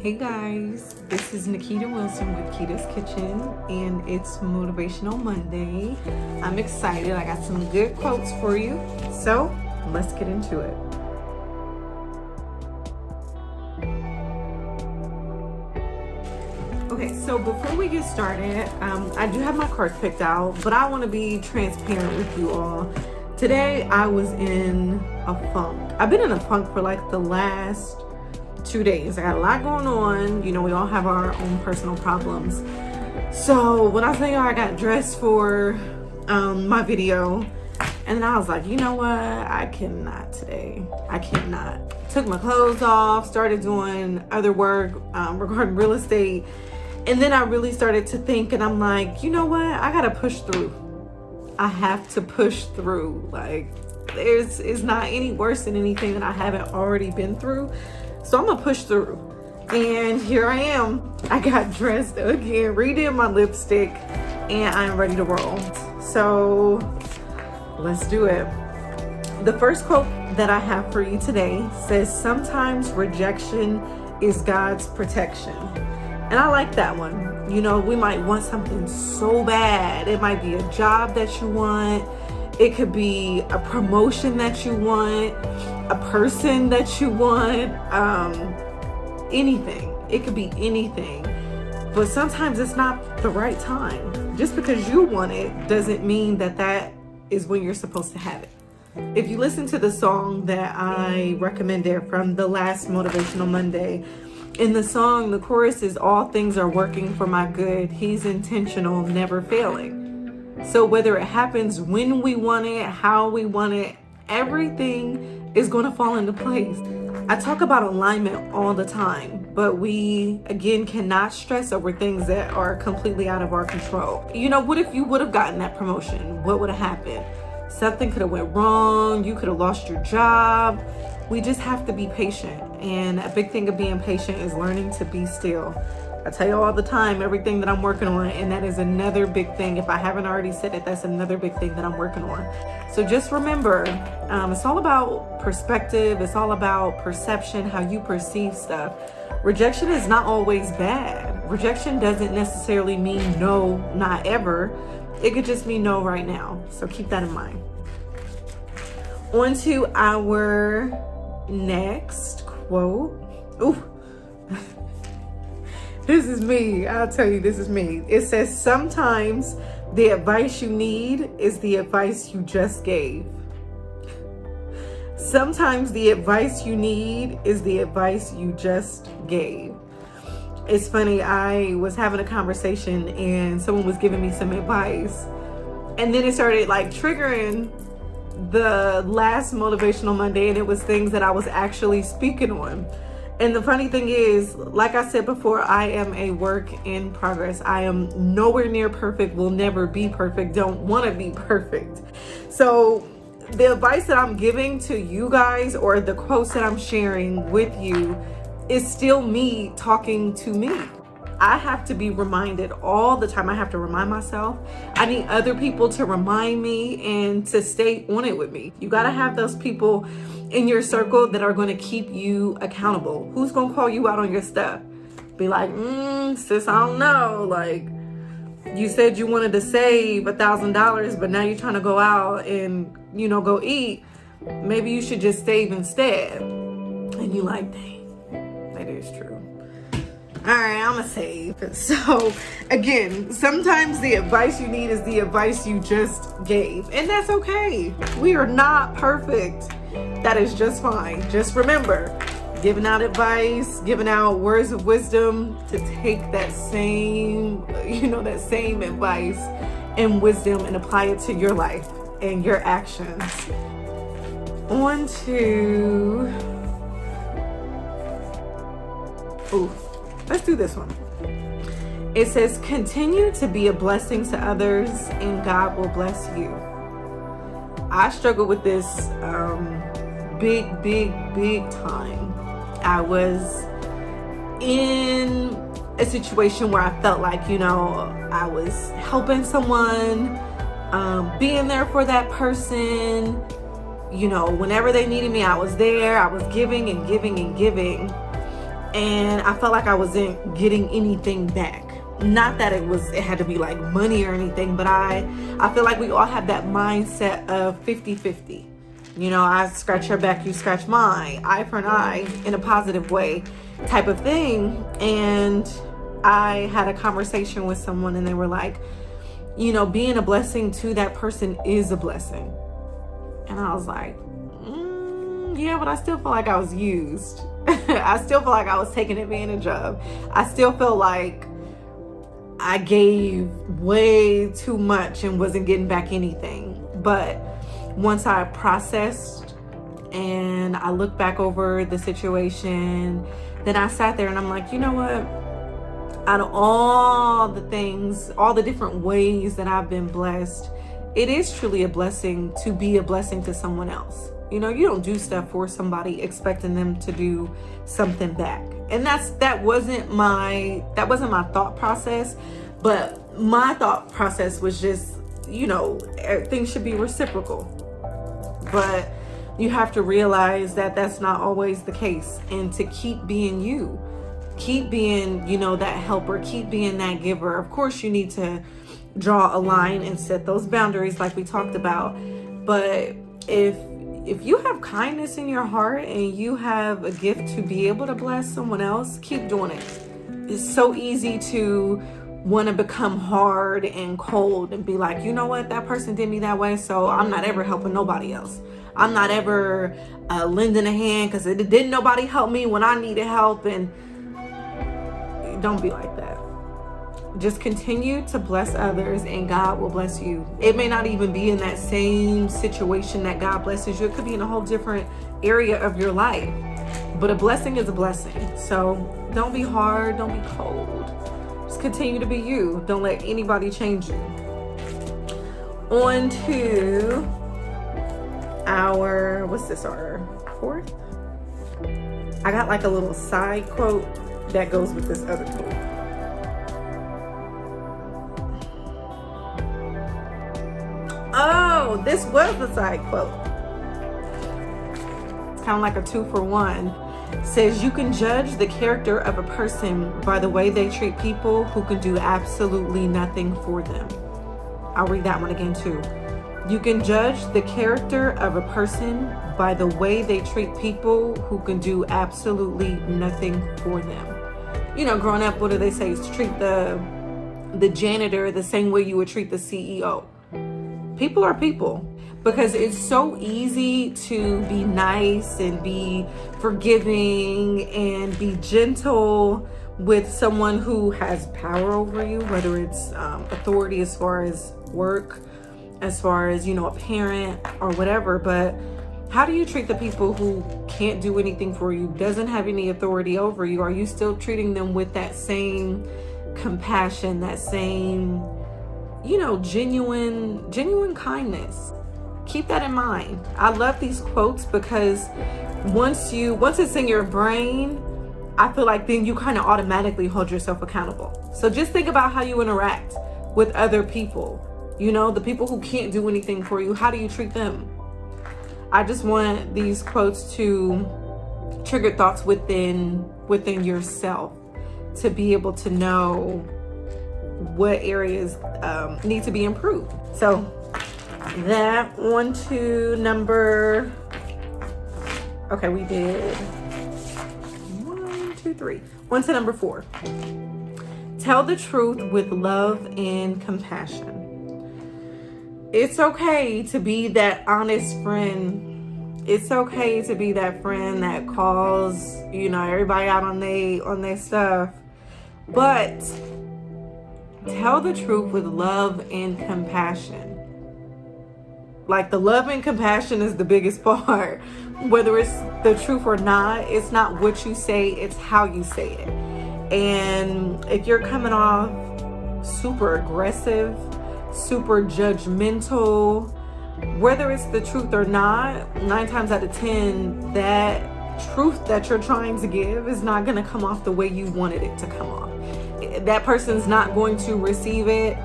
Hey guys, this is Nikita Wilson with Kita's Kitchen, and it's Motivational Monday. I'm excited. I got some good quotes for you, so let's get into it. Okay, so before we get started, I do have my cards picked out, but I want to be transparent with you all. Today, I was in a funk. I've been in a funk for like the last 2 days. I got a lot going on. You know, we all have our own personal problems. So when I say I got dressed for my video, and then I was like, you know what? I cannot today. I cannot. Took my clothes off, started doing other work regarding real estate. And then I really started to think, and I'm like, you know what? I got to push through. I have to push through. Like, it's not any worse than anything that I haven't already been through. So I'm gonna push through. And here I am. I got dressed again, redid my lipstick, and I'm ready to roll. So let's do it. The first quote that I have for you today says, "Sometimes rejection is God's protection." And I like that one. You know, we might want something so bad. It might be a job that you want. It could be a promotion that you want, a person that you want, anything. It could be anything. But sometimes it's not the right time. Just because you want it doesn't mean that that is when you're supposed to have it. If you listen to the song that I recommended from the last Motivational Monday, in the song, the chorus is, "All things are working for my good. He's intentional, never failing." So whether it happens when we want it, how we want it, everything is going to fall into place. I talk about alignment all the time, but we, again, cannot stress over things that are completely out of our control. You know, what if you would have gotten that promotion? What would have happened? Something could have went wrong. You could have lost your job. We just have to be patient. And a big thing of being patient is learning to be still. I tell you all the time, everything that I'm working on, and that is another big thing. If I haven't already said it, that's another big thing that I'm working on. So just remember, it's all about perspective. It's all about perception, how you perceive stuff. Rejection is not always bad. Rejection doesn't necessarily mean no, not ever. It could just mean no right now. So keep that in mind. On to our next quote. Ooh. This is me. I'll tell you, this is me. It says, "Sometimes the advice you need is the advice you just gave." Sometimes the advice you need is the advice you just gave. It's funny, I was having a conversation and someone was giving me some advice. And then it started like triggering the last Motivational Monday, and it was things that I was actually speaking on. And the funny thing is, like I said before, I am a work in progress. I am nowhere near perfect, will never be perfect, don't want to be perfect. So the advice that I'm giving to you guys, or the quotes that I'm sharing with you, is still me talking to me. I have to be reminded all the time. I have to remind myself. I need other people to remind me and to stay on it with me. You got to have those people in your circle that are going to keep you accountable. Who's going to call you out on your stuff? Be like, sis, I don't know. Like, you said you wanted to save $1,000, but now you're trying to go out and, you know, go eat. Maybe you should just save instead. And you like, dang, that is true. All right, I'm gonna save. So again, sometimes the advice you need is the advice you just gave, and that's okay. We are not perfect. That is just fine. Just remember, giving out advice, giving out words of wisdom, to take that same, that same advice and wisdom and apply it to your life and your actions. On to, let's do this one. It says, "Continue to be a blessing to others and God will bless you." I struggle with this big time. I was in a situation where I felt like, I was helping someone, being there for that person. Whenever they needed me, I was there. I was giving and giving and giving. and I felt like I wasn't getting anything back. Not that it had to be like money or anything, but I feel like we all have that mindset of 50-50. You know, I scratch your back, you scratch mine, eye for an eye, in a positive way type of thing. And I had a conversation with someone and they were like, you know, being a blessing to that person is a blessing. And I was like, yeah, but I still feel like I was used. I still feel like I was taken advantage of. I still feel like I gave way too much and wasn't getting back anything. But once I processed and I looked back over the situation, then I sat there and I'm like, you know what? Out of all the things, all the different ways that I've been blessed, it is truly a blessing to be a blessing to someone else. You know, you don't do stuff for somebody expecting them to do something back. And that wasn't my thought process, but my thought process was just, you know, things should be reciprocal. But you have to realize that that's not always the case, and to keep being you, keep being, you know, that helper, keep being that giver. Of course, you need to draw a line and set those boundaries like we talked about. But if you have kindness in your heart and you have a gift to be able to bless someone else, keep doing it. It's so easy to want to become hard and cold and be like, you know what, that person did me that way, so I'm not ever helping nobody else. I'm not ever lending a hand because didn't nobody help me when I needed help. And don't be like that. Just continue to bless others and God will bless you. It may not even be in that same situation that God blesses you. It could be in a whole different area of your life. But a blessing is a blessing. So don't be hard. Don't be cold. Just continue to be you. Don't let anybody change you. On to our fourth? I got like a little side quote that goes with this other quote. Oh, this was the side quote. It's kind of like a 2-for-1. It says, you can judge the character of a person by the way they treat people who can do absolutely nothing for them. I'll read that one again too. You can judge the character of a person by the way they treat people who can do absolutely nothing for them. You know, growing up, what do they say? Is to treat the janitor the same way you would treat the CEO. People are people, because it's so easy to be nice and be forgiving and be gentle with someone who has power over you, whether it's authority as far as work, as far as, you know, a parent or whatever. But how do you treat the people who can't do anything for you, doesn't have any authority over you? Are you still treating them with that same compassion, that same, you know, genuine kindness? Keep that in mind. I love these quotes because once it's in your brain, I feel like then you kind of automatically hold yourself accountable. So just think about how you interact with other people. You know, the people who can't do anything for you, how do you treat them? I just want these quotes to trigger thoughts within yourself, to be able to know what areas need to be improved. So that one to number, okay, we did 1, 2, 3. 1 to number 4. Tell the truth with love and compassion. It's okay to be that honest friend. It's okay to be that friend that calls, you know, everybody out on their stuff. But tell the truth with love and compassion. Like, the love and compassion is the biggest part. Whether it's the truth or not, it's not what you say, it's how you say it. And if you're coming off super aggressive, super judgmental, whether it's the truth or not, 9 times out of 10, that truth that you're trying to give is not going to come off the way you wanted it to come off. That person's not going to receive it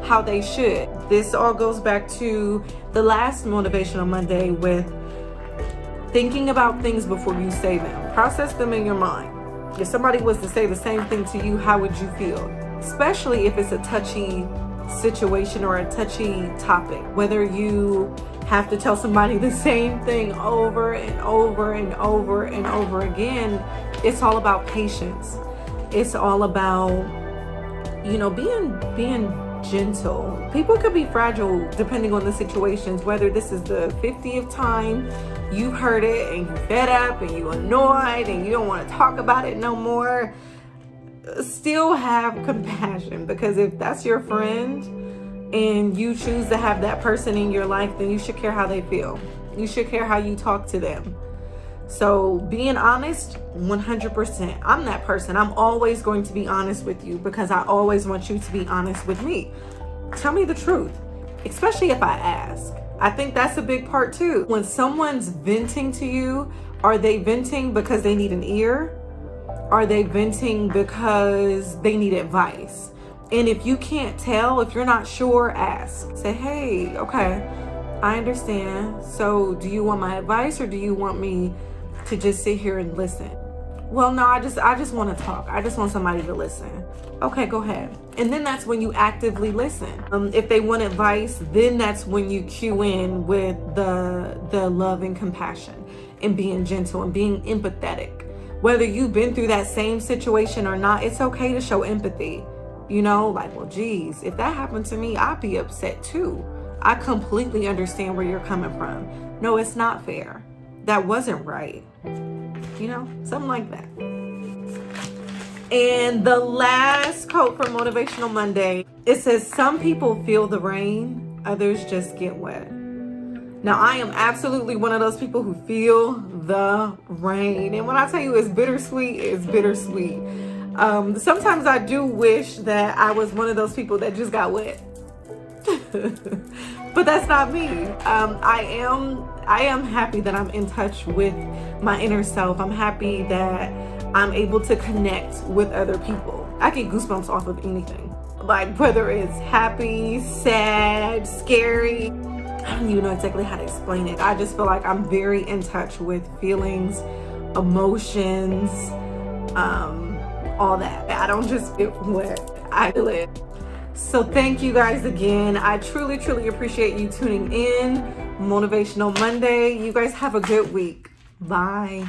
how they should. This all goes back to the last Motivational Monday with thinking about things before you say them. Process them in your mind. If somebody was to say the same thing to you, how would you feel? Especially if it's a touchy situation or a touchy topic. Whether you have to tell somebody the same thing over and over and over and over again, it's all about patience. It's all about, being gentle. People could be fragile depending on the situations, whether this is the 50th time you've heard it and you're fed up and you're annoyed and you don't want to talk about it no more. Still have compassion, because if that's your friend and you choose to have that person in your life, then you should care how they feel. You should care how you talk to them. So being honest, 100%. I'm that person. I'm always going to be honest with you, because I always want you to be honest with me. Tell me the truth, especially if I ask. I think that's a big part too. When someone's venting to you, are they venting because they need an ear? Are they venting because they need advice? And if you can't tell, if you're not sure, ask. Say, hey, okay, I understand. So do you want my advice, or do you want me to just sit here and listen? Well, no, I just want to talk. I just want somebody to listen. Okay, go ahead. And then that's when you actively listen. If they want advice, then that's when you cue in with the love and compassion and being gentle and being empathetic. Whether you've been through that same situation or not, it's okay to show empathy. Like, well, geez, if that happened to me, I'd be upset too. I completely understand where you're coming from. No, it's not fair. That wasn't right. Something like that. And the last quote for Motivational Monday, it says, some people feel the rain, others just get wet. Now, I am absolutely one of those people who feel the rain. And when I tell you it's bittersweet, it's bittersweet. Sometimes I do wish that I was one of those people that just got wet. But that's not me. I am happy that I'm in touch with my inner self. I'm happy that I'm able to connect with other people. I get goosebumps off of anything. Like, whether it's happy, sad, scary, I don't even know exactly how to explain it. I just feel like I'm very in touch with feelings, emotions, all that. I don't just get wet, I feel it. So thank you guys again. I truly, truly appreciate you tuning in. Motivational Monday. You guys have a good week. Bye.